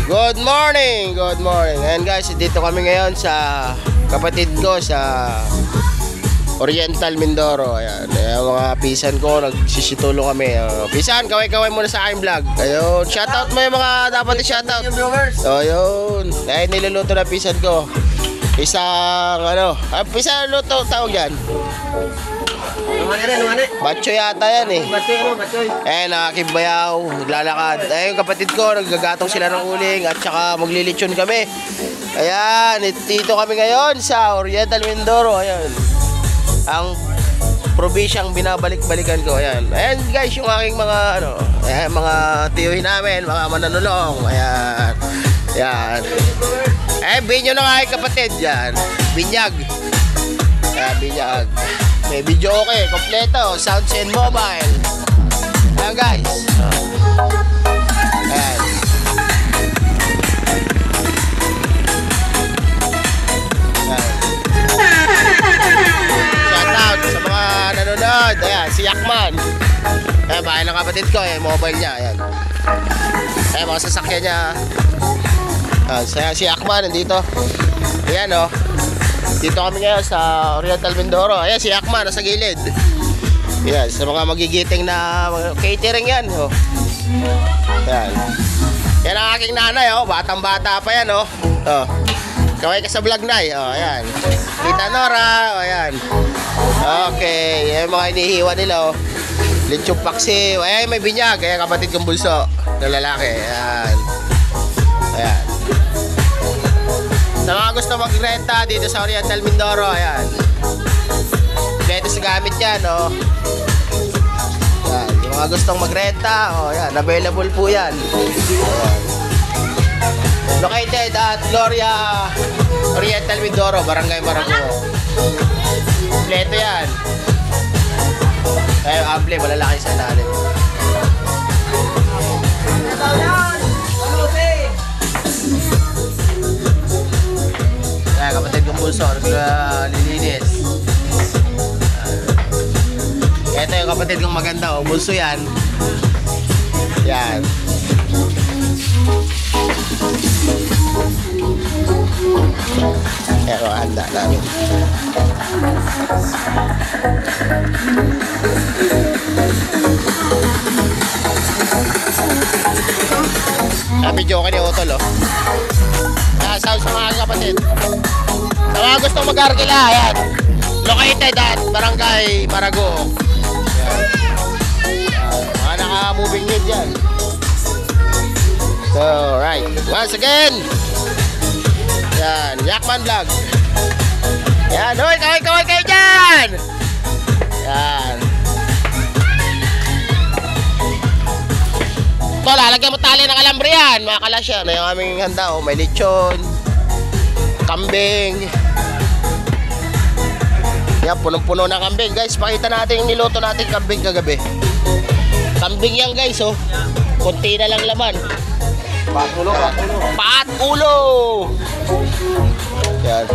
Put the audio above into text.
Good morning! Good morning! Ayan guys, dito kami ngayon sa kapatid ko sa Oriental Mindoro. Ayan, mga pisan ko, nagsisitulo kami. Pisan, kaway-kaway muna sa aking vlog. Ayun, shoutout mo yung mga dapat i-shoutout. So, yun. Ayan, niluluto na pisan ko. Isang, pisan luto, tawag yan. Batcho yata yan eh. Eh, nakakibayaw, naglalakad. Eh, yung kapatid ko, nagagatong sila ng uling at saka maglilitsyon kami. Ayan, dito kami ngayon sa Oriental Mindoro. Ayan, ang probinsyang binabalik-balikan ko. Ayan, ayan guys, yung aking mga, ayan, mga tiyuhin namin, mga mananulong. Ayan, ayan. Eh, binyo ng aking kapatid. Yan, binyag. Ayan, binyag. May video okay, kompleto, sounds and mobile. Ayan guys. Ayan. Ayan. Shout out sa mga nanonood. Ayan, si Yakman. Ayan, bahay ng kapatid ko, mobile niya. Ayan. Ayan, mga sasakyan niya. Ayan, si Yakman nandito. Ayan o. Dito kami ngayon sa Oriental Mindoro. Ayan si Akma nasa gilid. Ayan, sa mga magigiting na catering yan. Oh. Ayan. Yan ang aking nanay. Oh. Batang bata pa yan. Oh. Oh. Kaway ka sa vlog na. Oh. Ayan. Tita Nora. Oh. Ayan. Okay. Yan mga inihiwa nila. Oh. Lechong paksi. Ayan may binyag. Ayan kapatid kong bulso na lalaki. Ayan. Ayan. Sa mga gusto magrenta dito sa Oriental Mindoro, ayan. Dito sa gamit yan, oh. Ayan, yung mga gustong magrenta, oh, ayan, available po yan. Ayan. Located at Gloria Oriental Mindoro, Barangay Marago. Kompleto yan. Ayan, ample, malalaki sa ilalim. Kapatid kong bulso, lilinis. Ito yung kapatid kong maganda, oh. Bulso yan. Yan. Yan o, handa namin. Video ko ni Otol, oh. Sounds sa mga kapatid. Sa mga gustong mag-arkila, ayan. Located at Barangay Marago. Mga naka-moving need yan. So, right. Once again, yan, Yakman Vlog. Yan, hoy, kaway-kaway kayo dyan! Yan. Ito, lalagyan mo tali ng alambre yan. Mga kalas yan. Yung aming handa, oh, may lechon, kambing. Yan, punong-puno ng kambing. Guys, pakita natin yung niluto natin kambing kagabi. Kambing yan guys, oh. Kunti na lang laman. Paat ulo. Yan.